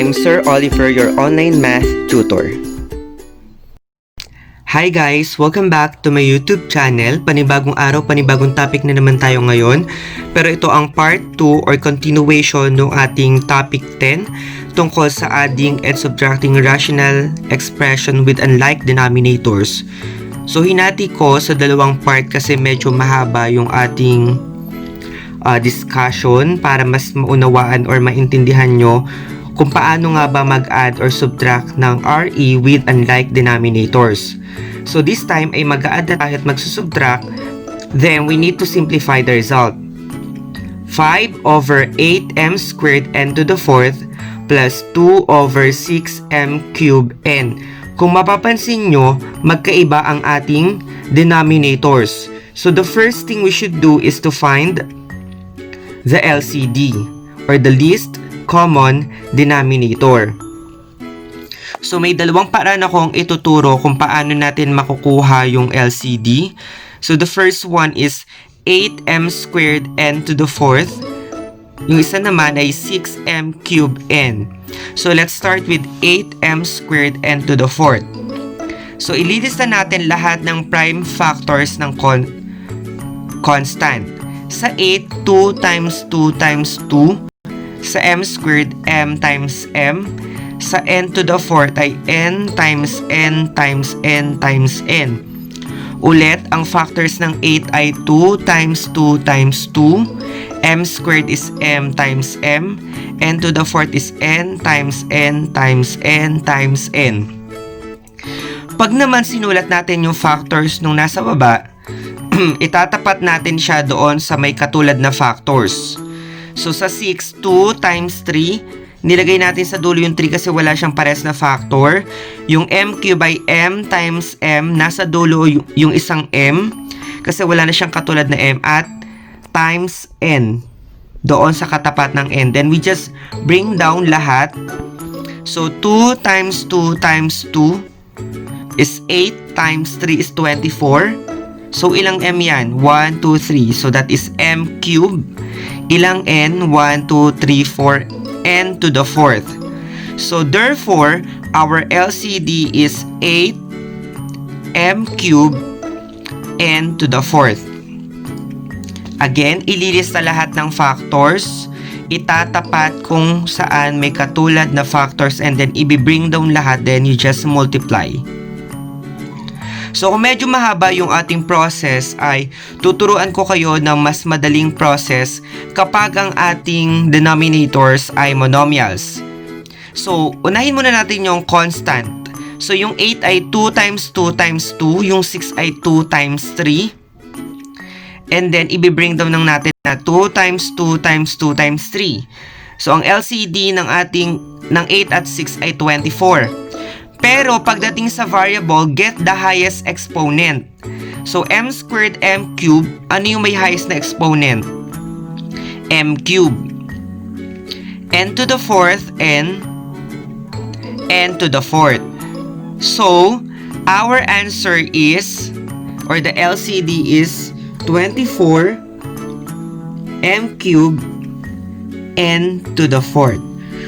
I'm Sir Oliver, your online math tutor. Hi guys! Welcome back to my YouTube channel. Panibagong araw, panibagong topic na naman tayo ngayon. Pero ito ang part 2 or continuation ng ating topic 10 tungkol sa adding and subtracting rational expression with unlike denominators. So hinati ko sa dalawang part kasi medyo mahaba yung ating discussion para mas maunawaan or maintindihan nyo kung paano nga ba mag-add or subtract ng RE with unlike denominators. So this time ay mag-add na tayo at magsusubtract, then we need to simplify the result. 5 over 8m squared n to the 4th plus 2 over 6m cubed n. Kung mapapansin nyo, magkaiba ang ating denominators. So the first thing we should do is to find the LCD or the least common denominator. So may dalawang paraan akong ituturo kung paano natin makukuha yung LCD. So the first one is 8m squared n to the 4th. Yung isa naman ay 6m cubed n. So let's start with 8m squared n to the 4th. So ililista natin lahat ng prime factors ng constant. Sa 8, 2 times 2 times 2. Sa m squared, m times m. Sa n to the 4th ay n times n times n times n. Ulit, ang factors ng 8 ay 2 times 2 times 2. M squared is m times m. N to the 4th is n times n times n times n. Pag naman sinulat natin yung factors nung nasa baba, itatapat natin siya doon sa may katulad na factors. So sa 6, 2 times 3, nilagay natin sa dulo yung 3 kasi wala siyang pares na factor. Yung m cube ay m times m, nasa dulo yung isang m kasi wala na siyang katulad na m, at times n doon sa katapat ng n. Then we just bring down lahat. So 2 times 2 times 2 is 8 times 3 is 24. So ilang m yan? 1, 2, 3. So that is m cube. Ilang n? 1, 2, 3, 4. N to the 4th. So therefore, our LCD is 8 m cube n to the 4th. Again, ililista lahat ng factors. Itatapat kung saan may katulad na factors and then i-bring down lahat, then you just multiply. So kung medyo mahaba yung ating process ay tuturuan ko kayo ng mas madaling process kapag ang ating denominators ay monomials. So unahin muna natin yung constant. So yung 8 ay 2 times 2 times 2, yung 6 ay 2 times 3. And then i-bring down ng natin na 2 times 2 times 2 times 3. So ang LCD ng 8 at 6 ay 24. Pero pagdating sa variable, get the highest exponent. So m squared m cubed, ano yung may highest na exponent? M cubed. N to the 4th and n to the 4th. So our answer is, or the LCD is 24 m cubed n to the 4th.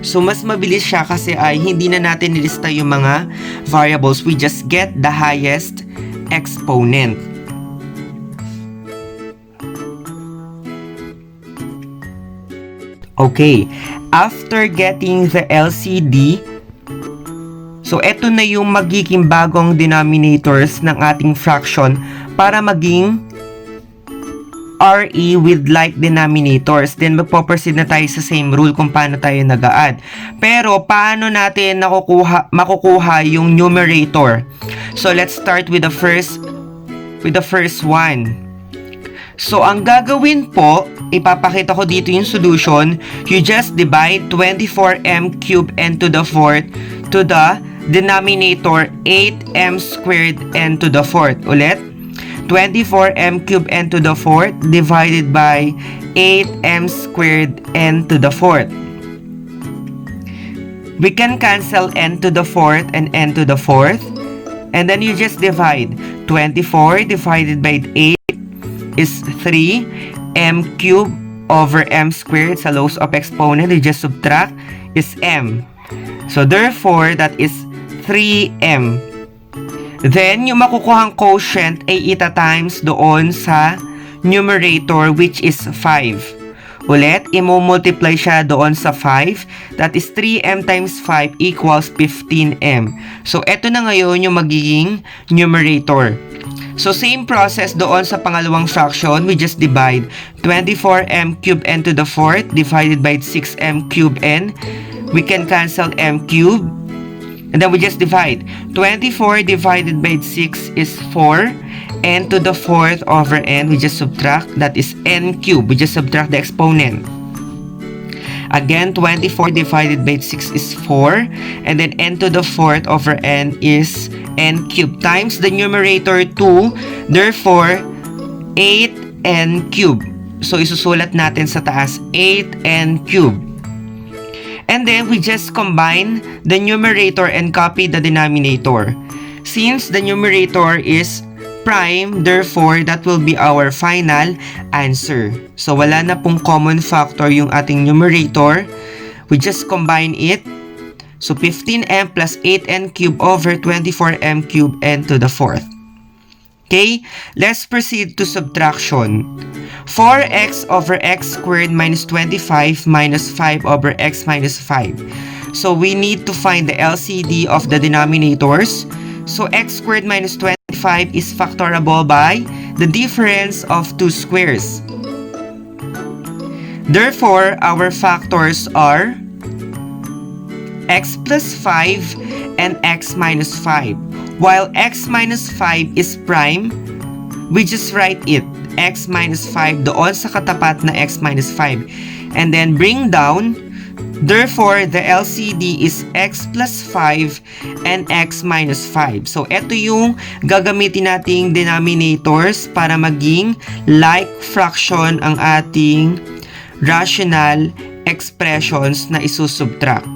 So, mas mabilis siya kasi ay hindi na natin nilista yung mga variables. We just get the highest exponent. Okay. After getting the LCD, so eto na yung magiging bagong denominators ng ating fraction para maging RE with like denominators. Then magpo-proceed na tayo sa same rule kung paano tayo nag-a-add. Pero paano natin makukuha yung numerator? So let's start with the first one. So ang gagawin po, ipapakita ko dito yung solution. You just divide 24m cubed n to the 4th to the denominator 8m squared n to the 4th. Ulit. 24m cubed n to the 4th divided by 8m squared n to the 4th. We can cancel n to the 4th and n to the 4th. And then you just divide. 24 divided by 8 is 3. M cubed over m squared sa lowest of exponent. You just subtract is m. So, therefore, that is 3m. Then, yung makukuhang quotient ay ita-times doon sa numerator which is 5. Ulit, imo-multiply siya doon sa 5. That is 3m times 5 equals 15m. So, eto na ngayon yung magiging numerator. So, same process doon sa pangalawang fraction. We just divide 24m cubed n to the 4th divided by 6m cubed n. We can cancel m cubed. And then we just divide. 24 divided by 6 is 4. N to the 4th over n, we just subtract. That is n cubed. We just subtract the exponent. Again, 24 divided by 6 is 4. And then n to the 4th over n is n cubed. Times the numerator 2. Therefore, 8n cubed. So, isusulat natin sa taas, 8n cubed. And then, we just combine the numerator and copy the denominator. Since the numerator is prime, therefore, that will be our final answer. So, wala na pong common factor yung ating numerator. We just combine it. So, 15m plus 8n cubed over 24m cubed n to the 4th. Okay, let's proceed to subtraction. 4x over x squared minus 25 minus 5 over x minus 5. So, we need to find the LCD of the denominators. So, x squared minus 25 is factorable by the difference of two squares. Therefore, our factors are x plus 5 and x minus 5. While x minus 5 is prime, we just write it, x minus 5 doon sa katapat na x minus 5. And then bring down, therefore, the LCD is x plus 5 and x minus 5. So, ito yung gagamitin nating denominators para maging like fraction ang ating rational expressions na isusubtract.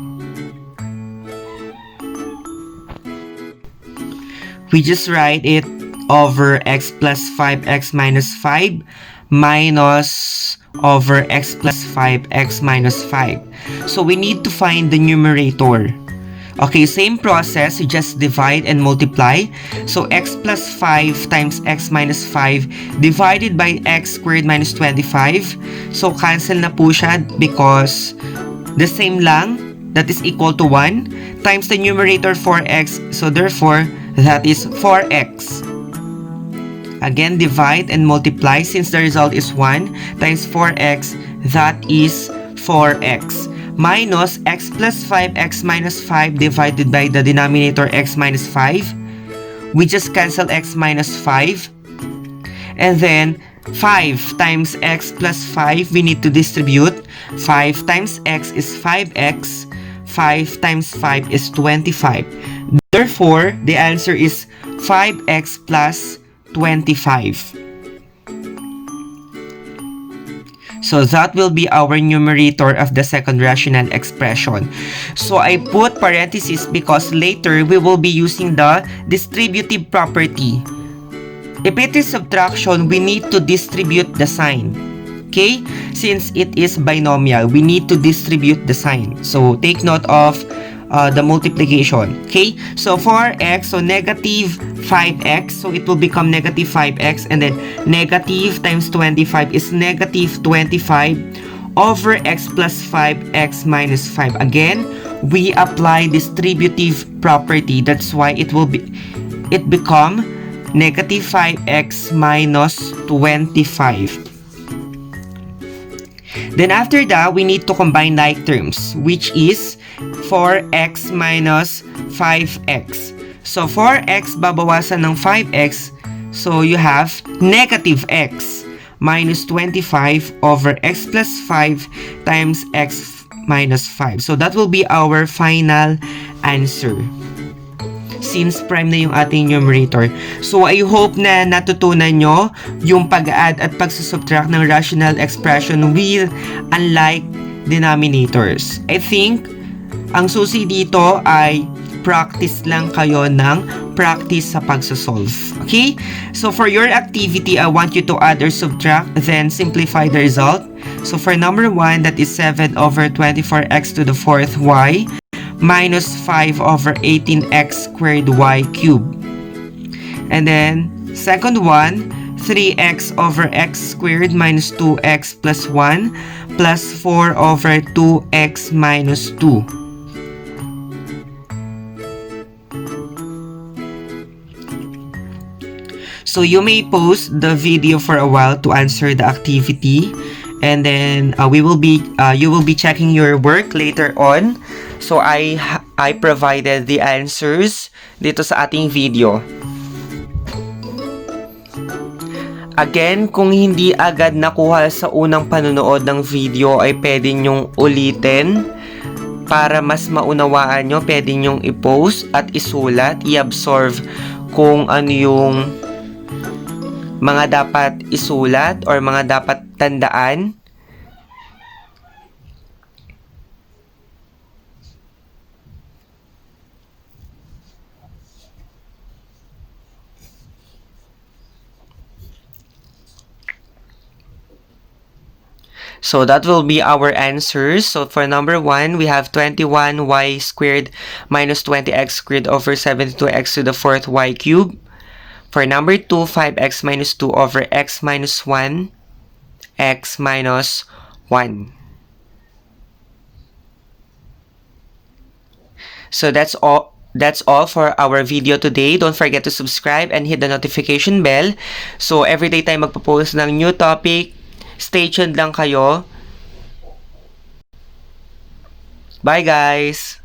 We just write it over x plus 5, x minus 5 minus over x plus 5, x minus 5. So, we need to find the numerator. Okay, same process. You just divide and multiply. So, x plus 5 times x minus 5 divided by x squared minus 25. So, cancel na po siya because the same lang. That is equal to 1 times the numerator 4x. So, therefore, that is 4x. Again, divide and multiply. Since the result is 1 times 4x, that is 4x. Minus x plus 5, x minus 5 divided by the denominator x minus 5. We just cancel x minus 5. And then, 5 times x plus 5, we need to distribute. 5 times x is 5x. 5 times 5 is 25. Therefore, the answer is 5x plus 25. So, that will be our numerator of the second rational expression. So, I put parentheses because later we will be using the distributive property. If it is subtraction, we need to distribute the sign. Okay? Since it is binomial, we need to distribute the sign. So, take note of the multiplication. Okay? So, 4x, so negative 5x. So, it will become negative 5x. And then, negative times 25 is negative 25 over x plus 5, x minus 5. Again, we apply distributive property. That's why it become negative 5x minus 25. Then after that, we need to combine like terms, which is 4x minus 5x. So, 4x babawasan ng 5x. So, you have negative x minus 25 over x plus 5 times x minus 5. So, that will be our final answer. Since prime na yung ating numerator. So, I hope na natutunan nyo yung pag-add at pagsusubtract ng rational expression with unlike denominators. I think, ang susi dito ay practice lang kayo ng practice sa pagsosolve. Okay? So, for your activity, I want you to add or subtract, then simplify the result. So, for number 1, that is 7 over 24x to the 4th y minus 5 over 18x squared y cubed. And then, second one, 3x over x squared minus 2x plus 1 plus 4 over 2x minus 2. So you may pause the video for a while to answer the activity, and then you will be checking your work later on. So I provided the answers dito sa ating video. Again, kung hindi agad nakuha sa unang panonood ng video ay pwede nyong ulitin para mas maunawaan nyo. Pwede nyong i-post at isulat, i-absorb kung ano yung mga dapat isulat or mga dapat tandaan. So that will be our answers. So for number 1, we have 21y squared minus 20x squared over 72x to the fourth y cubed. For number 2, 5x minus 2 over x minus 1, x minus 1. So that's all for our video today. Don't forget to subscribe and hit the notification bell. So everyday tayo magpo-post ng new topic. Stay tuned lang kayo. Bye guys!